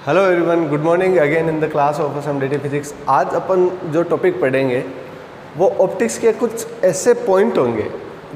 Hello everyone, good morning again in the class of assembly physics. आज अपन जो topic पढ़ेंगे वो ऑप्टिक्स के कुछ ऐसे पॉइंट होंगे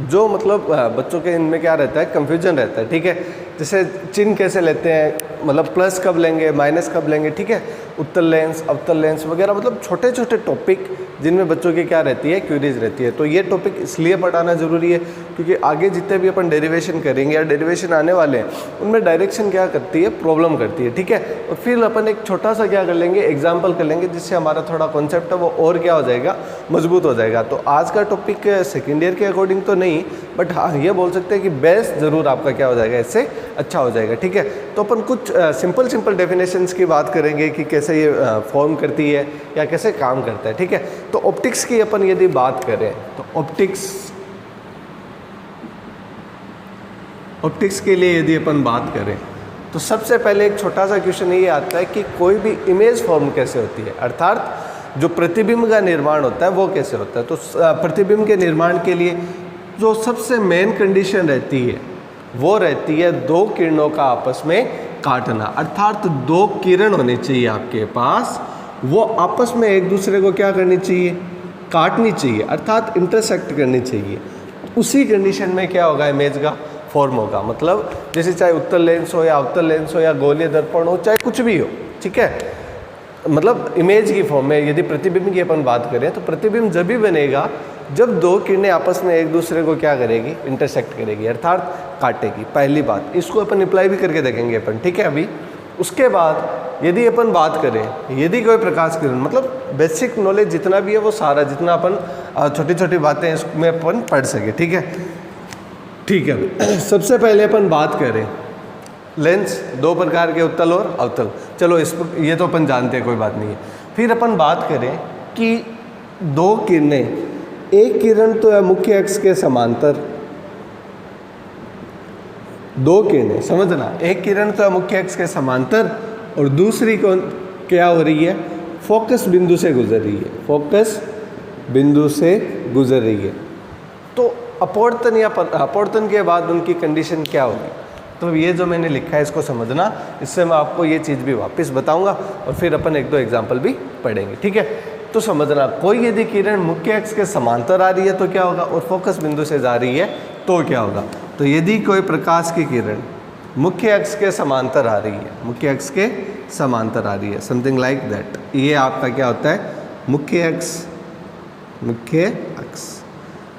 जो मतलब बच्चों के इनमें क्या रहता है, कंफ्यूजन रहता है। ठीक है, जैसे चिन्ह कैसे लेते हैं, मतलब प्लस कब लेंगे, माइनस कब लेंगे। ठीक है, उत्तल लेंस, अवतल लेंस वगैरह, मतलब छोटे छोटे टॉपिक जिनमें बच्चों की क्या रहती है, क्यूरीज रहती है। तो ये टॉपिक इसलिए पढ़ाना ज़रूरी है क्योंकि आगे जितने भी अपन डेरिवेशन करेंगे या डेरिवेशन आने वाले हैं उनमें डायरेक्शन क्या करती है, प्रॉब्लम करती है। ठीक है, और फिर अपन एक छोटा सा क्या कर लेंगे, एग्जाम्पल कर लेंगे, जिससे हमारा थोड़ा कॉन्सेप्ट है वो और क्या हो जाएगा, मजबूत हो जाएगा। तो आज का टॉपिक सेकेंड ईयर के अकॉर्डिंग तो नहीं, बट हाँ ये बोल सकते हैं कि बेस्ट ज़रूर आपका क्या हो जाएगा, इससे अच्छा हो जाएगा। ठीक है, तो अपन कुछ सिंपल डेफिनेशंस की बात करेंगे कि कैसे ये फॉर्म करती है या कैसे काम करता है। ठीक है, तो ऑप्टिक्स की अपन यदि बात करें तो ऑप्टिक्स के लिए यदि अपन बात करें तो सबसे पहले एक छोटा सा क्वेश्चन ये आता है कि कोई भी इमेज फॉर्म कैसे होती है, अर्थात जो प्रतिबिंब का निर्माण होता है वो कैसे होता है। तो प्रतिबिंब के निर्माण के लिए जो सबसे मेन कंडीशन रहती है वो रहती है दो किरणों का आपस में काटना, अर्थात दो किरण होनी चाहिए आपके पास, वो आपस में एक दूसरे को क्या करनी चाहिए, काटनी चाहिए, अर्थात इंटरसेक्ट करनी चाहिए। उसी कंडीशन में क्या होगा, इमेज का फॉर्म होगा। मतलब जैसे चाहे उत्तल लेंस हो या अवतल लेंस हो या गोलीय दर्पण हो, चाहे कुछ भी हो। ठीक है, मतलब इमेज की फॉर्म में यदि प्रतिबिंब की अपन बात करें तो प्रतिबिंब जब भी बनेगा जब दो किरणें आपस में एक दूसरे को क्या करेगी, इंटरसेक्ट करेगी, अर्थात काटेगी। पहली बात, इसको अपन अप्लाई भी करके देखेंगे अपन। ठीक है, अभी उसके बाद यदि अपन बात करें, यदि कोई प्रकाश किरण, मतलब बेसिक नॉलेज जितना भी है वो सारा, जितना अपन छोटी छोटी बातें इसमें अपन पढ़ सके। ठीक है, ठीक है। सबसे पहले अपन बात करें लेंस, दो प्रकार के, उत्तल और अवतल। चलो इस ये तो अपन जानते हैं, कोई बात नहीं है। फिर अपन बात करें कि दो किरणें, एक किरण तो है मुख्य अक्ष के समांतर, दो किरणें समझना, एक किरण तो है मुख्य अक्ष के समांतर और दूसरी कौन क्या हो रही है, फोकस बिंदु से गुजर रही है, फोकस बिंदु से गुजर रही है। तो अपवर्तन या अपवर्तन के बाद उनकी कंडीशन क्या होगी। तो ये जो मैंने लिखा है इसको समझना, इससे मैं आपको ये चीज़ भी वापस बताऊंगा और फिर अपन एक दो एग्जाम्पल भी पढ़ेंगे। ठीक है, तो समझना, कोई यदि किरण मुख्य अक्ष के समांतर आ रही है तो क्या होगा, और फोकस बिंदु से जा रही है तो क्या होगा। तो यदि कोई प्रकाश की किरण मुख्य अक्ष के समांतर आ रही है, मुख्य अक्ष के समांतर आ रही है, समथिंग लाइक दैट, ये आपका क्या होता है, मुख्य अक्ष, मुख्य अक्ष।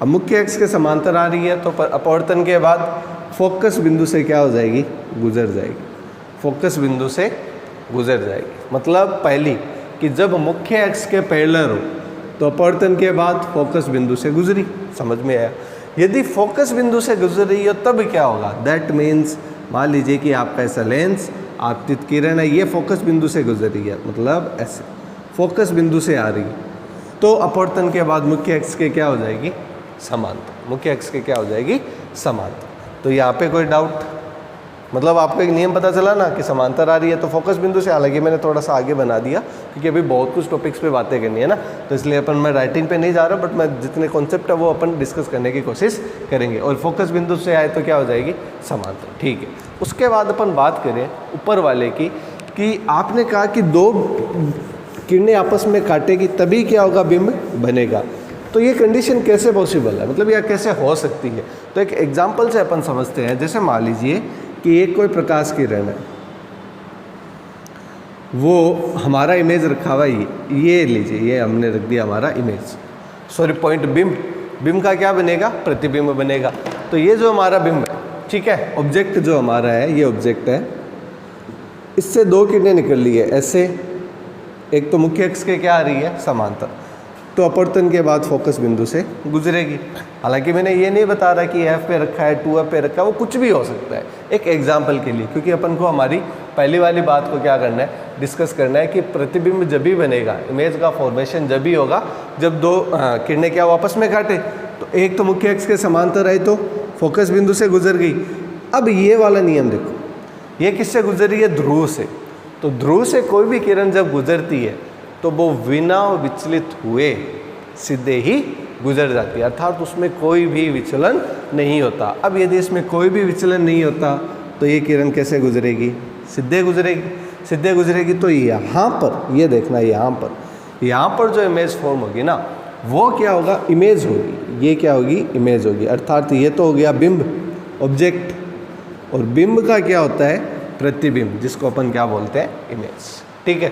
अब मुख्य अक्ष के समांतर आ रही है तो अपवर्तन के बाद फोकस बिंदु से क्या हो जाएगी, गुजर जाएगी, फोकस बिंदु से गुजर जाएगी। मतलब पहली कि जब मुख्य अक्ष के पैरेलल हो तो अपवर्तन के बाद फोकस बिंदु से गुजरी, समझ में आया। यदि फोकस बिंदु से गुजर रही हो तब क्या होगा, दैट मीन्स मान लीजिए कि आपका ऐसा लेंस, आपतित किरण है, ये फोकस बिंदु से गुजर रही है, मतलब ऐसे फोकस बिंदु से आ रही है, तो अपवर्तन के बाद मुख्य अक्ष के क्या हो जाएगी, समांतर, मुख्य अक्ष के क्या हो जाएगी, समांतर। तो यहाँ पे कोई डाउट, मतलब आपको एक नियम पता चला ना कि समांतर आ रही है तो फोकस बिंदु से, हालांकि मैंने थोड़ा सा आगे बना दिया क्योंकि अभी बहुत कुछ टॉपिक्स पे बातें करनी है ना, तो इसलिए अपन मैं राइटिंग पे नहीं जा रहा, बट मैं जितने कॉन्सेप्ट है वो अपन डिस्कस करने की कोशिश करेंगे। और फोकस बिंदु से आए तो क्या हो जाएगी, समांतर। ठीक है, उसके बाद अपन बात करें ऊपर वाले की, कि आपने कहा कि दो किरणें आपस में काटेगी तभी क्या होगा, बिंब बनेगा। तो ये कंडीशन कैसे पॉसिबल है, मतलब यह कैसे हो सकती है। तो एक एग्जाम्पल से अपन समझते हैं। जैसे मान लीजिए कि एक कोई प्रकाश किरण है, वो हमारा इमेज रखा हुआ ये लीजिए, ये हमने रख दिया हमारा इमेज, सॉरी पॉइंट, बिंब, बिंब का क्या बनेगा, प्रतिबिंब बनेगा। तो ये जो हमारा बिंब है, ठीक है, ऑब्जेक्ट जो हमारा है, ये ऑब्जेक्ट है, इससे दो किरणें निकल रही है ऐसे, एक तो मुख्य अक्ष के क्या आ रही है, समांतर, तो अपवर्तन के बाद फोकस बिंदु से गुजरेगी। हालांकि मैंने ये नहीं बता रहा कि F पे रखा है, 2F पे रखा है, वो कुछ भी हो सकता है, एक एग्जाम्पल के लिए, क्योंकि अपन को हमारी पहली वाली बात को क्या करना है, डिस्कस करना है कि प्रतिबिंब जब भी बनेगा, इमेज का फॉर्मेशन जब भी होगा जब दो किरणें क्या वापस में काटे, तो एक तो मुख्य अक्ष के समांतर आई तो फोकस बिंदु से गुजर गई। अब ये वाला नियम देखो, ये किससे गुजर रही है, ध्रुव से। तो ध्रुव से कोई भी किरण जब गुजरती है तो वो बिना विचलित हुए सीधे ही गुजर जाती है, अर्थात उसमें कोई भी विचलन नहीं होता। अब यदि इसमें कोई भी विचलन नहीं होता तो ये किरण कैसे गुजरेगी, सीधे गुजरेगी। सीधे गुजरेगी तो यहाँ पर, ये देखना यहाँ पर जो इमेज फॉर्म होगी ना, वो क्या होगा, इमेज होगी। ये क्या होगी, इमेज होगी। अर्थात ये तो हो गया बिंब, ऑब्जेक्ट, और बिंब का क्या होता है, प्रतिबिंब, जिसको अपन क्या बोलते हैं, इमेज। ठीक है,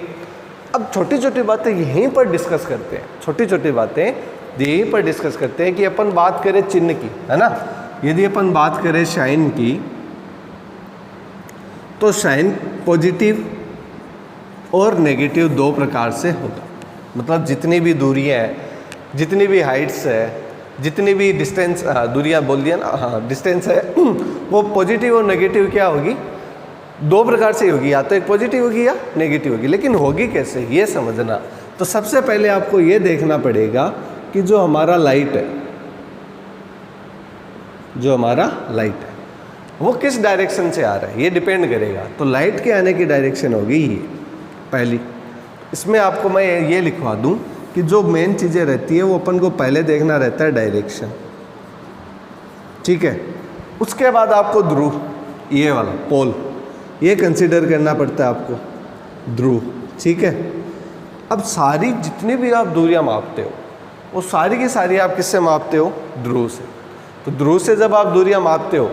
अब छोटी छोटी बातें यहीं पर डिस्कस करते हैं, छोटी छोटी बातें यहीं पर डिस्कस करते हैं कि अपन बात करें चिन्ह की, है ना। यदि अपन बात करें साइन की, तो साइन पॉजिटिव और नेगेटिव दो प्रकार से होगा। मतलब जितनी भी दूरियां हैं, जितनी भी हाइट्स है, जितनी भी डिस्टेंस, दूरियां बोल दिया ना, हाँ डिस्टेंस है, वो पॉजिटिव और नेगेटिव क्या होगी, दो प्रकार से होगी, या तो एक पॉजिटिव होगी या नेगेटिव होगी। लेकिन होगी कैसे, ये समझना। तो सबसे पहले आपको ये देखना पड़ेगा कि जो हमारा लाइट है, वो किस डायरेक्शन से आ रहा है, ये डिपेंड करेगा। तो लाइट के आने की डायरेक्शन होगी ये पहली। इसमें आपको मैं ये लिखवा दूं कि जो मेन चीज़ें रहती है वो अपन को पहले देखना रहता है डायरेक्शन, ठीक है। उसके बाद आपको ध्रुव, ये वाला पोल, ये कंसीडर करना पड़ता है आपको, ध्रुव, ठीक है। अब सारी जितनी भी आप दूरियां मापते हो, वो सारी की सारी आप किससे मापते हो, ध्रुव से। तो ध्रुव से जब आप दूरियां मापते हो,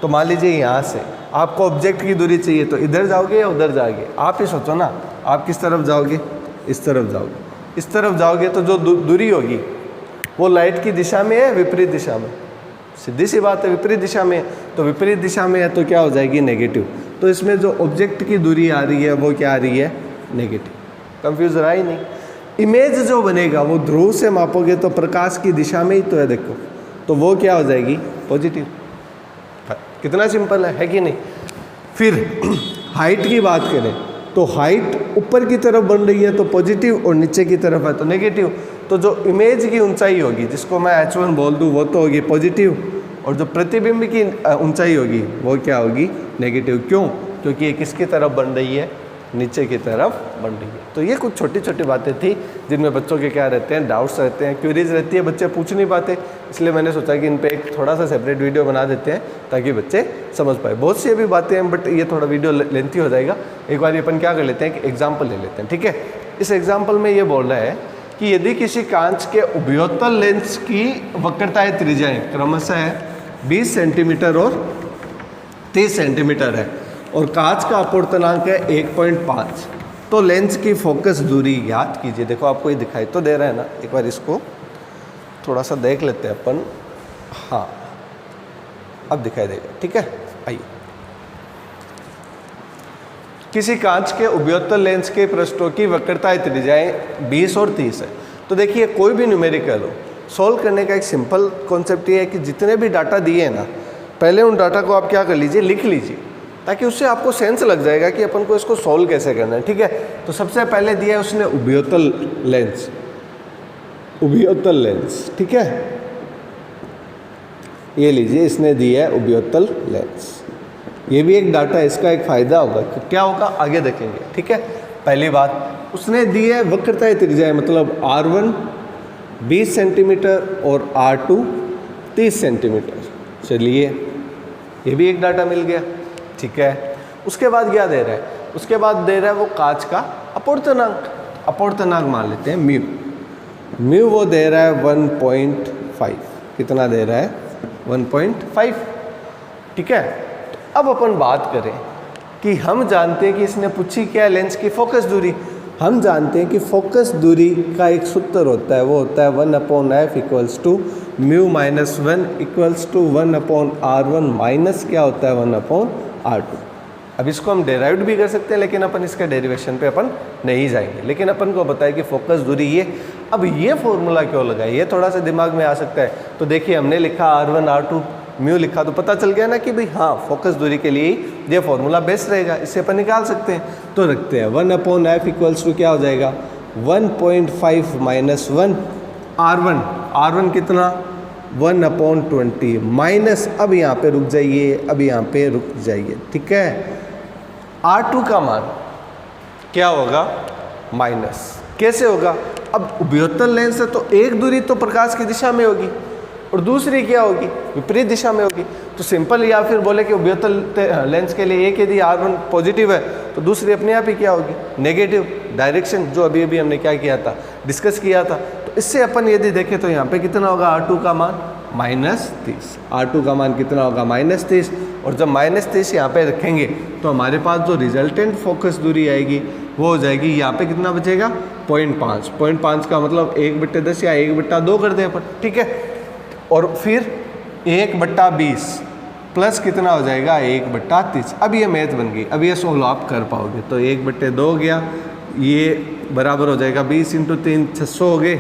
तो मान लीजिए यहाँ से आपको ऑब्जेक्ट की दूरी चाहिए, तो इधर जाओगे या उधर जाओगे, आप ही सोचो ना, आप किस तरफ जाओगे, इस तरफ जाओगे। इस तरफ जाओगे तो जो दूरी होगी वो लाइट की दिशा में है, विपरीत दिशा में, सीधी सी बात है, विपरीत दिशा में। तो विपरीत दिशा में है तो क्या हो जाएगी, नेगेटिव। तो इसमें जो ऑब्जेक्ट की दूरी आ रही है वो क्या आ रही है, नेगेटिव। कंफ्यूज रहा ही नहीं। इमेज जो बनेगा वो ध्रुव से मापोगे तो प्रकाश की दिशा में ही तो है, देखो, तो वो क्या हो जाएगी, पॉजिटिव। कितना सिंपल है कि नहीं। फिर हाइट की बात करें तो हाइट ऊपर की तरफ बन रही है तो पॉजिटिव, और नीचे की तरफ है तो नेगेटिव। तो जो इमेज की ऊंचाई होगी, जिसको मैं h1 बोल दूं, वो तो होगी पॉजिटिव, और जो प्रतिबिंब की ऊंचाई होगी वो क्या होगी, नेगेटिव। क्यों, क्योंकि ये किसकी तरफ बन रही है, नीचे की तरफ बन रही है। तो ये कुछ छोटी छोटी बातें थी जिनमें बच्चों के क्या रहते हैं, डाउट्स रहते हैं, क्वेरीज रहती है, बच्चे पूछ नहीं पाते। इसलिए मैंने सोचा कि इन पे एक थोड़ा सा सेपरेट वीडियो बना देते हैं ताकि बच्चे समझ पाए। बहुत सी अभी बातें हैं बट ये थोड़ा वीडियो लेंथी हो जाएगा। एक बार अपन क्या कर लेते हैं, कि एग्जाम्पल ले लेते हैं, ठीक है। इस एग्जाम्पल में ये बोल रहा है कि यदि किसी कांच के उभयोत्तल लेंस की वक्रताएं त्रिज्याएं क्रमशः 20 सेंटीमीटर और 30 सेंटीमीटर है, और कांच का अपवर्तनांक है 1.5, तो लेंस की फोकस दूरी ज्ञात कीजिए। देखो आपको ये दिखाई तो दे रहा है ना, एक बार इसको थोड़ा सा देख लेते हैं अपन। हाँ, अब दिखाई देगा, ठीक है। आइए, किसी कांच के उभयोत्तल लेंस के पृष्ठों की वक्रताएं त्रिज्याएं 20 और 30 है। तो देखिए, कोई भी न्यूमेरिकल हो, सॉल्व करने का एक सिंपल कॉन्सेप्ट ये है कि जितने भी डाटा दिए हैं ना, पहले उन डाटा को आप क्या कर लीजिए, लिख लीजिए, ताकि उससे आपको सेंस लग जाएगा कि अपन को इसको सॉल्व कैसे करना है, ठीक है। तो सबसे पहले दिया है उसने उभयोत्तल लेंस, उभयोत्तल लेंस, ठीक है। ये लीजिए, इसने दिया है उभयोत्तल लेंस। ये भी एक डाटा है, इसका एक फ़ायदा होगा, क्या होगा आगे देखेंगे, ठीक है। पहली बात, उसने दी है वक्रताएं त्रिज्याएं, मतलब R1 20 सेंटीमीटर और R2 30 सेंटीमीटर। चलिए, ये भी एक डाटा मिल गया, ठीक है। उसके बाद क्या दे रहा है, उसके बाद दे रहा है वो कांच का अपवर्तनांक, अपवर्तनांक मान लेते हैं म्यू। म्यू वो दे रहा है 1.5, कितना दे रहा है, 1.5, ठीक है। तो अब अपन बात करें कि हम जानते हैं कि इसने पूछी क्या, लेंस की फोकस दूरी। हम जानते हैं कि फोकस दूरी का एक सूत्र होता है, वो होता है 1/f equals to mu minus 1 equals to 1/r1 minus क्या होता है 1/r2। अब इसको हम डेराइव्ड भी कर सकते हैं, लेकिन अपन इसका डेरिवेशन पे अपन नहीं जाएंगे। लेकिन अपन को बताया कि फोकस दूरी ये, अब ये फॉर्मूला क्यों लगा, ये थोड़ा सा दिमाग में आ सकता है। तो देखिए, हमने लिखा R1 R2 म्यू लिखा, तो पता चल गया ना कि भाई हाँ, फोकस दूरी के लिए ये फॉर्मूला बेस्ट रहेगा, इससे अपन निकाल सकते हैं। तो रखते हैं 1/f इक्वल्स टू क्या हो जाएगा, 1.5 माइनस 1 R1, R1 कितना 1/20 माइनस, अब यहाँ पे रुक जाइए, अब यहाँ पे रुक जाइए, ठीक है। R2 का मान क्या होगा, माइनस। कैसे होगा, अब उभयोत्तल लेंस है तो एक दूरी तो प्रकाश की दिशा में होगी, और दूसरी क्या होगी, विपरीत दिशा में होगी। तो सिंपल या फिर बोले कि उभयतल लेंस के लिए एक यदि R1 पॉजिटिव है तो दूसरी अपने आप ही क्या होगी, नेगेटिव डायरेक्शन, जो अभी अभी हमने क्या किया था, डिस्कस किया था। तो इससे अपन यदि देखें तो यहाँ पे कितना होगा R2 का मान -30, R2 का मान कितना होगा -30। और जब -30 यहाँ पे रखेंगे तो हमारे पास जो रिजल्टेंट फोकस दूरी आएगी वो हो जाएगी, यहाँ पे कितना बचेगा 0.5, 0.5 का मतलब 1/10 या 1/2 कर दें अपन, ठीक है। और फिर 1/20 प्लस कितना हो जाएगा 1/30। अब ये मैथ बन गई, अब ये सोल्व आप कर पाओगे। तो 1/2 गया, ये बराबर हो जाएगा 20 × 3 600 हो गए।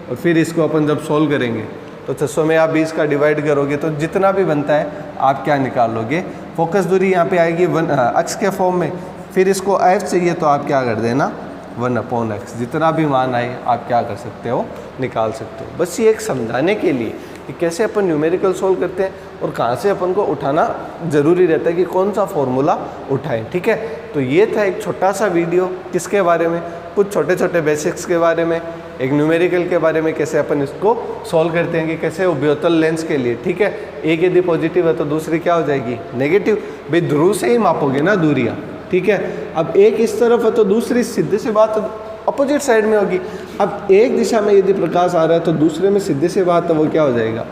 और फिर इसको अपन जब सोल्व करेंगे तो 600 में आप 20 का डिवाइड करोगे तो जितना भी बनता है आप क्या निकाल लोगे, फोकस दूरी यहाँ पे आएगी अक्ष के फॉर्म में। फिर इसको f चाहिए तो आप क्या कर देना 1/x, जितना भी मान आए आप क्या कर सकते हो, निकाल सकते हो। बस ये एक समझाने के लिए कि कैसे अपन न्यूमेरिकल सोल्व करते हैं और कहाँ से अपन को उठाना ज़रूरी रहता है कि कौन सा फॉर्मूला उठाएं, ठीक है। तो ये था एक छोटा सा वीडियो किसके बारे में, कुछ छोटे छोटे बेसिक्स के बारे में, एक न्यूमेरिकल के बारे में, कैसे अपन इसको सॉल्व करते हैं कि कैसे उभयतल लेंस के लिए, ठीक है। एक यदि पॉजिटिव है तो दूसरी क्या हो जाएगी, नेगेटिव। भाई ध्रुव से ही मापोगे ना दूरियाँ, ठीक है। अब एक इस तरफ है तो दूसरी सीधे से बात अपोजिट साइड में होगी। अब एक दिशा में यदि प्रकाश आ रहा है तो दूसरे में सीधे से बात है वो क्या हो जाएगा,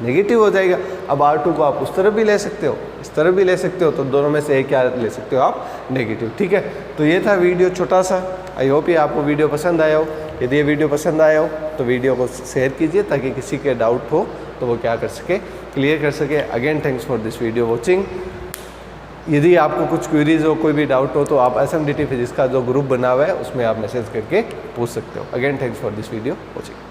नेगेटिव हो जाएगा। अब R2 को आप उस तरफ भी ले सकते हो, इस तरफ भी ले सकते हो, तो दोनों में से एक क्या ले सकते हो आप, नेगेटिव, ठीक है। तो ये था वीडियो छोटा सा। आई होप ये आपको वीडियो पसंद आया हो। यदि ये वीडियो पसंद आया हो तो वीडियो को शेयर कीजिए ताकि किसी के डाउट हो तो वो क्या कर सके, क्लियर कर सके। Again thanks for this video watching. यदि आपको कुछ क्वेरीज हो, कोई भी डाउट हो तो आप SMDT फिजिक्स का जो ग्रुप बना हुआ है उसमें आप मैसेज करके पूछ सकते हो। Again thanks for this video watching.